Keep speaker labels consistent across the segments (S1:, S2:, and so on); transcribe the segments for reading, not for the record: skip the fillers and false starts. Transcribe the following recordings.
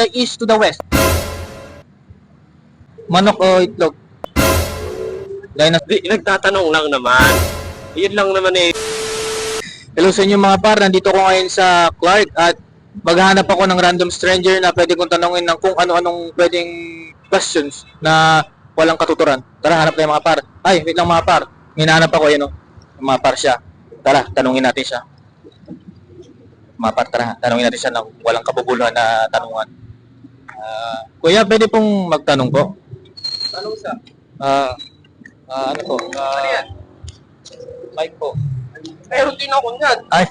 S1: the east to the west. Manok o itlog?
S2: Nagtatanong lang naman. Yun lang naman eh.
S1: Hello sa inyo mga par, nandito ko ngayon sa Clark at maghahanap ako ng random stranger na pwede kong tanongin ng kung ano-anong pwedeng questions na walang katuturan. Tara, hanap tayo mga par. Ay, wait lang mga par. Hinahanap ako yun, mga par siya. Tara, tanungin natin siya. Mga par, tara, tanungin natin siya ng walang kabubuluhan na tanungan. Kuya, pwede pong magtanong po?
S2: Tanong sa?
S1: Ano po?
S2: Ano yan?
S1: Mic po.
S2: Meron din ako yan.
S1: Ay,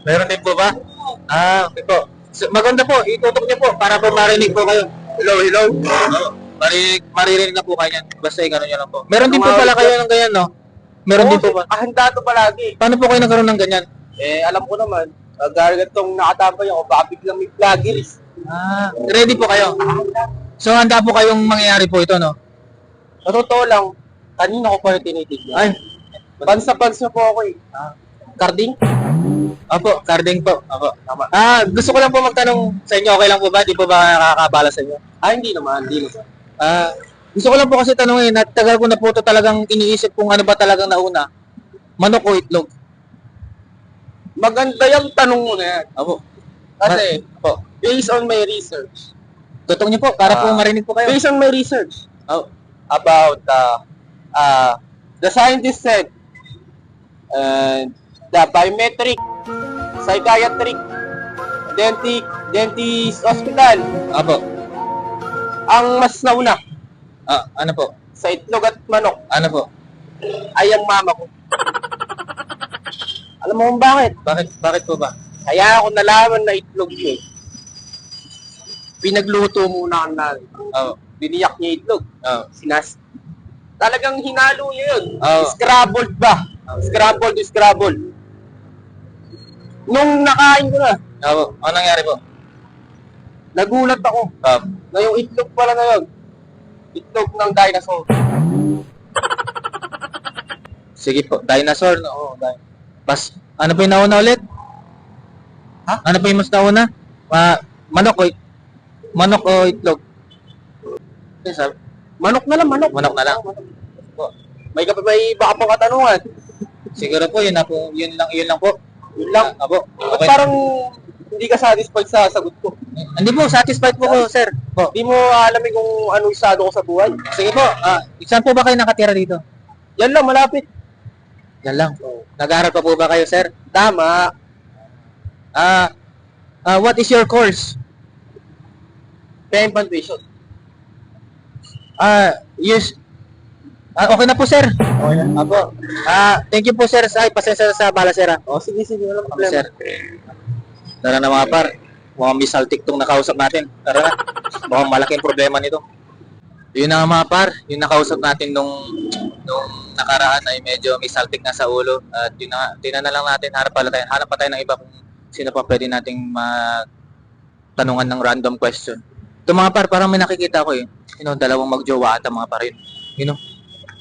S1: meron din po ba? Okay po. So, maganda po, itutok niyo po para po marinig po kayo.
S2: Hello, hello.
S1: Maririnig na po kayo yan. Basta gano'n nyo lang po. Meron din po pala kayo ng ganyan, no? Meron din po ba?
S2: Handa to palagi.
S1: Paano po kayo nagkaroon ng ganyan?
S2: Alam ko naman. Garagantong nakatambay ako, baka biglang may vloggers.
S1: Ready po kayo? So, handa po kayong mangyayari po ito, no?
S2: Sa totoo lang, kanina ko pa yung tinitignan.
S1: Ay,
S2: Bansa-bansa po ako eh. Carding?
S1: opo, carding po. Opo. Gusto ko lang po magtanong sa inyo, okay lang po ba? Di po ba nakakabala sa inyo?
S2: Hindi naman, hindi naman.
S1: Gusto ko lang po kasi tanongin, at tagal ko na po ito talagang iniisip kung ano ba talagang nauna. Manok o itlog?
S2: Maganda yung tanong mo na yan.
S1: Opo.
S2: Kasi,
S1: Opo.
S2: based on my research,
S1: Tutong niyo po, para po marinig po kayo.
S2: based on my research
S1: Oh.
S2: about the scientist said the biometric, psychiatric, dentist hospital,
S1: Opo.
S2: ang mas nauna
S1: Ano po?
S2: sa itlog at manok
S1: Ano po?
S2: ay ang mama ko. Alam mo kung bakit?
S1: Bakit po ba?
S2: Kaya ako nalaman na itlog niya. Pinagluto muna ang nanay. Biniyak niya itlog. Talagang hinalo niya yun. Scrabbled ba? Scrabbled. Nung nakain ko na,
S1: Ano nangyari po?
S2: nagulat ako na yung itlog pala na yun. Itlog ng dinosaur.
S1: Sige po, dinosaur. Oo, ano po yung nauna ulit? Ano po yung mas nauna? Manok o itlog?
S2: Manok na lang, manok.
S1: Manok na lang.
S2: May baka pang katanungan.
S1: Siguro po, yun lang po.
S2: Yun lang.
S1: Apo.
S2: Ba't
S1: Okay.
S2: parang hindi ka satisfied sa sagot ko?
S1: Hindi po, satisfied po ko, sir. Po.
S2: Hindi mo alamin kung ano isado ko sa buhay.
S1: Sige po, saan po ba kayo nakatira dito?
S2: Yan lang, malapit.
S1: Yan lang. Nag-aaral pa po ba kayo, sir?
S2: Tama.
S1: What is your course?
S2: Kaya punctuation.
S1: Yes. Okay na po, sir. Okay na. Apo. Thank you po, sir. Ay, pasensya sa bala, sir.
S2: Sige, walang
S1: Apo,
S2: problema.
S1: sir. Tara na mga par. Mukhang misaltik tong nakausap natin. Tara na. Mukhang malaking problema nito. Yun na nga mga par. Yung nakausap natin nung nakaraan ay medyo misaltik na sa ulo. At yun na, tingnan na lang natin. Hanap pa tayo ng iba kung sino pa pwede nating tanungan ng random question. Ito mga par, parang may nakikita ko eh. Dalawang magjowa ata mga par yun.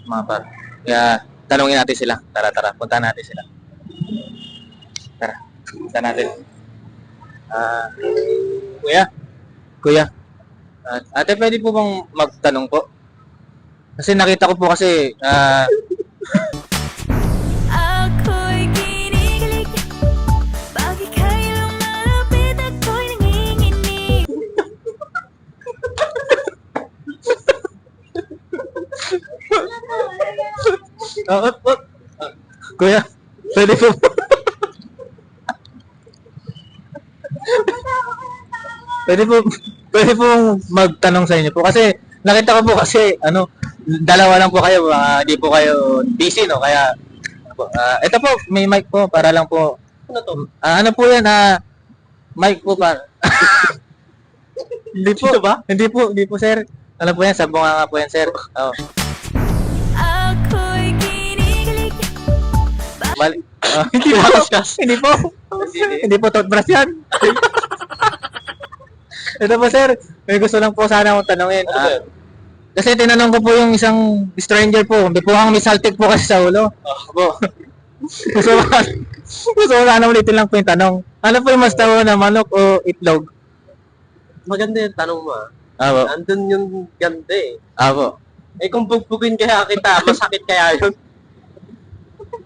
S1: Mga par. Kaya tanungin natin sila. Tara, punta natin sila. Tara, punta natin. Kuya. Ate, pwede po bang magtanong po? Kasi nakita ko po kasi,
S3: ako'y kinikilig. Bakit kayo lumalapit? Ako'y nanginginig.
S1: Kuya, pwede po. Pwede po magtanong sa inyo po kasi nakita ko po kasi dalawa lang po kayo, hindi po kayo busy, no? Kaya ito po, may mic po para lang po.
S2: Ano to?
S1: Ano po 'yan? Mic po para. Hindi po.
S2: Ito ba?
S1: Hindi po, sir. Ano po 'yan? Sabong nga po 'yan, sir.
S3: Ako'y kinikilig.
S1: Hindi po. Hindi po. Hindi po toothbrush 'yan. Ito po, sir. May gusto lang po sana akong tanungin. Kasi tinanong ko po yung isang stranger po. Hindi po ang misaltik po kasi sa ulo. Po. Gusto ko sana ulitin lang po yung tanong. Ano po yung mas tawo na manok o itlog?
S2: maganda yung tanong mo ah.
S1: Apo.
S2: Andun yung ganda eh.
S1: Apo.
S2: Eh kung bugbugin kaya kita, masakit kaya yun?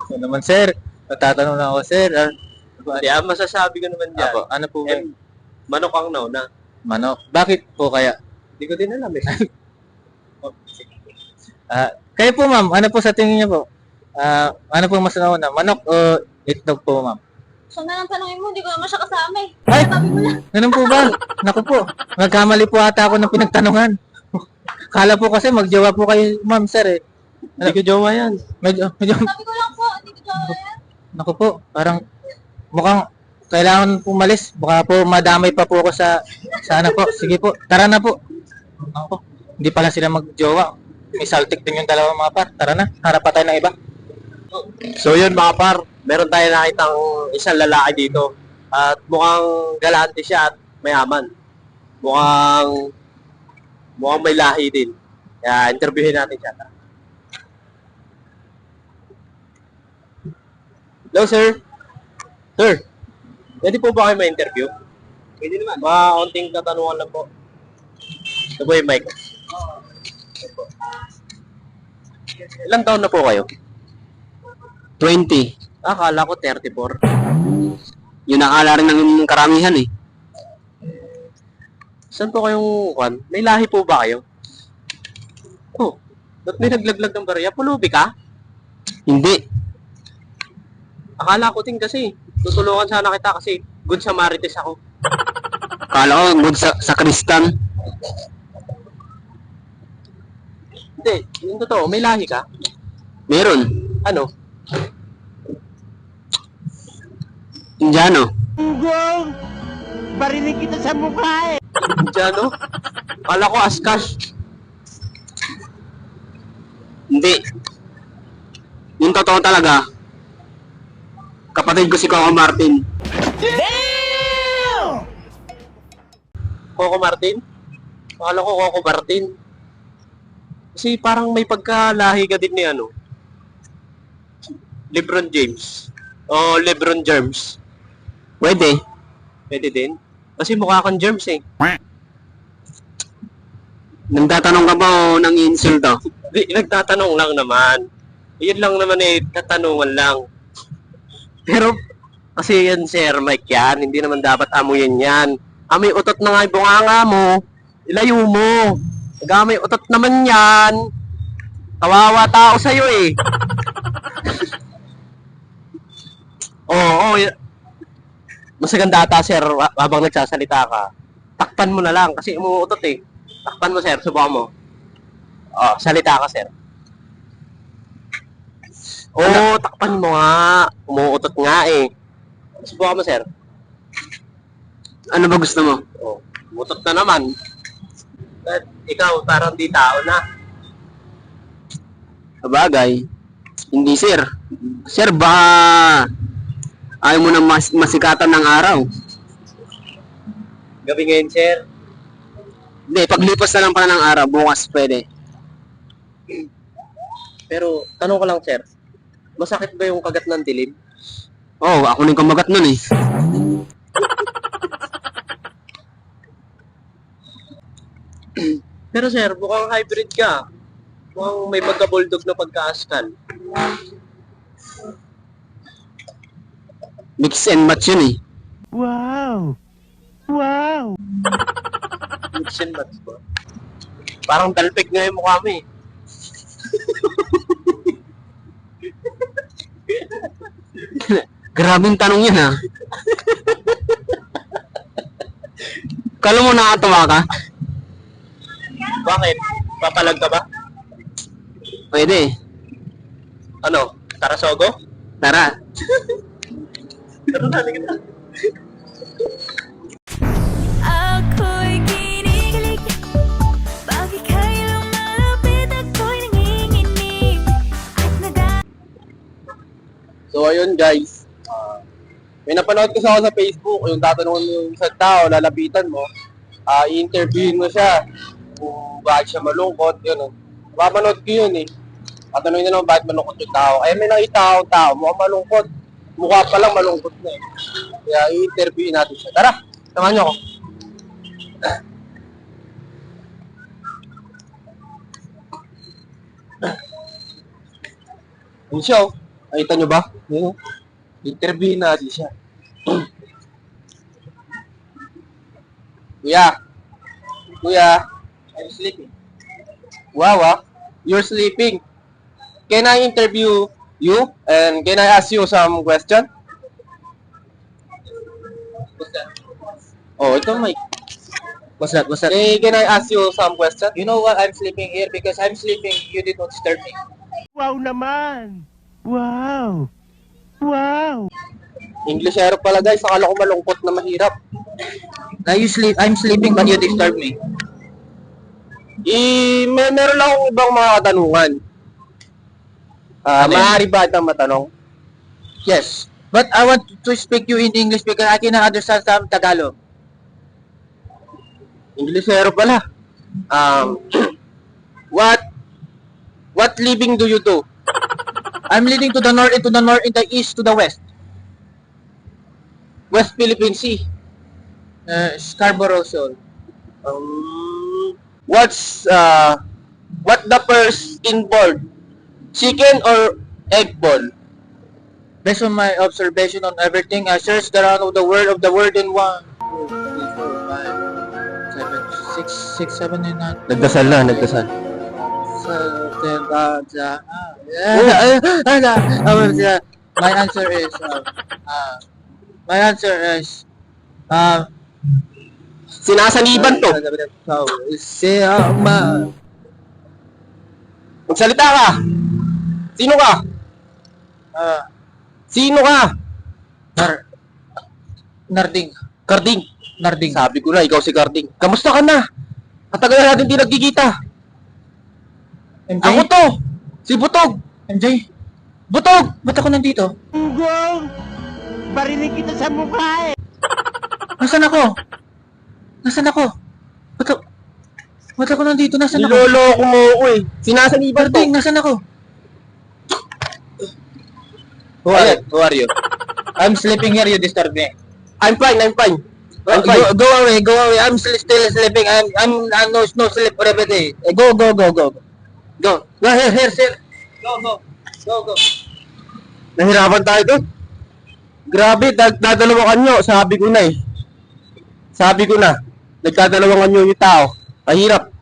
S1: Ano naman, sir? Natatanong lang ako, sir.
S2: Hindi ah, masasabi ko naman dyan.
S1: Apo. Ano po ba?
S2: Eh, manok ang nauna.
S1: Manok. Bakit po kaya?
S2: Hindi ko din alam eh.
S1: Kayo po, ma'am. Ano po sa tingin niyo po? Ano po mas nauna? Manok o itlog po, ma'am?
S3: So na lang tanongin mo, hindi ko naman siya kasama eh.
S1: Ay!
S3: Sabi mo na.
S1: Ganun po ba? Naku po. Nagkamali po ata ako ng pinagtanungan. Kala po kasi magjowa po kayo, ma'am, sir eh.
S2: Hindi ko jowa yan.
S1: Medyo,
S3: Sabi ko lang po, hindi ko jowa yan.
S1: naku po. Parang mukhang kailangan pumalis. Baka po madamay pa po ako sa ano po. Sige po. Tara na po. Naku po. Hindi pala sila magjowa. May saltik din yung dalawang mga par. Tara na. Harap pa tayo ng iba.
S2: So yun mga par, meron tayo nakitang isang lalaki dito. At mukhang galante siya at mayaman. Mukhang may lahi din. Kaya interviewin natin siya. Hello sir. Sir, pwede po ba kayo ma-interview? Pwede naman. Mga onting katanungan lang po. Ito po yung mic. Ilang taon na po kayo?
S4: 20.
S2: Akala ko 34.
S4: Yun nakala rin ng karamihan eh.
S2: Saan po kayong kwan? May lahi po ba kayo? Oh, ba't may naglaglag ng barya? Pulubi ka?
S4: Hindi.
S2: Akala ko din kasi. Tutulungan sana kita kasi good Samarites ako.
S4: Kala ko good sa Kristan.
S2: Hindi, yung totoo, may lahi ka?
S4: Meron.
S2: Ano?
S4: Indiano.
S2: Diyan, Akala ko Askash.
S4: Hindi. Yung totoo talaga, kapatid ko si Coco Martin.
S2: Coco Martin? Akala ko Coco Martin. Kasi parang may pagkalahi ka din ni LeBron James. O LeBron Germs.
S4: Pwede.
S2: Pwede din. Kasi mukha kang germs eh.
S4: Nagtatanong ka ba o nang insulto?
S2: Di, nagtatanong lang naman. Yun lang naman eh, tatanungan lang. Pero, kasi yan sir, Mike yan, hindi naman dapat amuyin yan. Amoy utot na nga yung bunganga mo, ilayo mo. Nag-amoy utot naman yan. Kawawa tao sa'yo eh. Oo, mas maganda ata sir, habang nagsasalita ka, takpan mo na lang kasi umuutot eh. Takpan mo sir, subukan mo. Oh, salita ka sir. Oo, takpan mo nga. Umuutot nga eh. Subukan mo sir.
S4: Ano ba gusto mo?
S2: Oh, umuutot na naman. At ikaw, parang di tao na.
S4: Sabagay. Hindi sir. Sir, baka ayaw mo nang masikatan ng araw.
S2: Gabi ngayon sir.
S4: Hindi, paglipas na lang pala ng araw, bukas pwede.
S2: Pero, tanong ko lang sir. Masakit ba yung kagat ng dilim?
S4: Oh, ako na yung kumagat nun eh.
S2: Pero sir, mukhang hybrid ka. Mukhang may pagka-bulldog na pagka-askal.
S4: Mix and match yun eh.
S2: Mix and match ba? Parang talpig nga yung mukha mo eh.
S4: Grabing tanong yan ha. Kala mo nakatawa ka?
S2: Bakit? Papalag ka ba?
S4: Pwede.
S2: Ano? Tarasogo?
S4: Tara.
S2: Pero nani kita.
S3: Ako'y kinikilig. Bakit kailang malapit ako'y nanginginig. At
S2: So ayun guys. May napanood ko sa Facebook, yung tatanungin mo yung isang tao, lalapitan mo, i-interviewin mo siya kung bakit siya malungkot, yun. Mapanood ko yun eh. Tatanungin na naman bakit malungkot yung tao. Kaya may nakita akong tao, mukhang malungkot. Mukha pa lang malungkot na eh. Kaya i-interviewin natin siya. Tara, samahan niyo ako. Yun siya, oh. Nakita nyo ba? Yun, oh. Interview natin siya. Kuya. Kuya. I'm sleeping. Wow, ah. You're sleeping. Can I interview you? And can I ask you some question? Oh, ito may.
S1: What's that? What's that?
S2: Can I ask you some question?
S1: You know what? I'm sleeping here because I'm sleeping. You did not disturb me.
S5: Wow naman! Wow! Wow!
S2: English error pala guys. Akala ko malungkot na mahirap.
S1: Now you sleep. I'm sleeping but you disturb me.
S2: Meron lang akong ibang mga katanungan.
S1: Ano yun?
S2: Maaari ba itang matanong?
S1: Yes. But I want to speak you in English because I cannot understand some Tagalog.
S2: English error pala. What living do you do?
S1: I'm leading to the north, into the north, in the east, to the west.
S2: West Philippine Sea.
S1: Scarborough Shoal.
S2: What the first involved? Chicken or egg ball?
S1: Based on my observation on everything, I searched around of the word in 1, 2, 3, 4, 5, 6, 7, 8, 9.
S2: Nagdasal na, nagdasal.
S1: My answer is
S2: Sinasaniban to. Magsalita ka. Sino ka? Sino ka?
S1: Narding.
S2: Carding.
S1: Narding.
S2: Sabi ko na, ikaw si Carding. Kamusta ka na? Katagal na natin di nagkikita.
S1: MJ?
S2: Ako to! Si Butog!
S1: MJ?
S2: Butog!
S1: Ba't ako nandito?
S5: Ugong! Barinig kita sa mukha eh!
S1: Nasaan ako? Ba't ako nandito? Nasaan ako?
S2: Niloloko mo ako eh. Sinasaniban to.
S1: Narding, nasaan ako?
S2: Who are you?
S1: I'm sleeping here, you disturb me.
S2: I'm fine. I'm fine.
S1: Go away. I'm still sleeping. I'm no sleep for every day. Go. Go, here, sir. Go.
S2: Nahirapan tayo doon. Grabe, dadalawakan nyo. Sabi ko na. Nagdadalawangan nyo yung tao. Mahirap.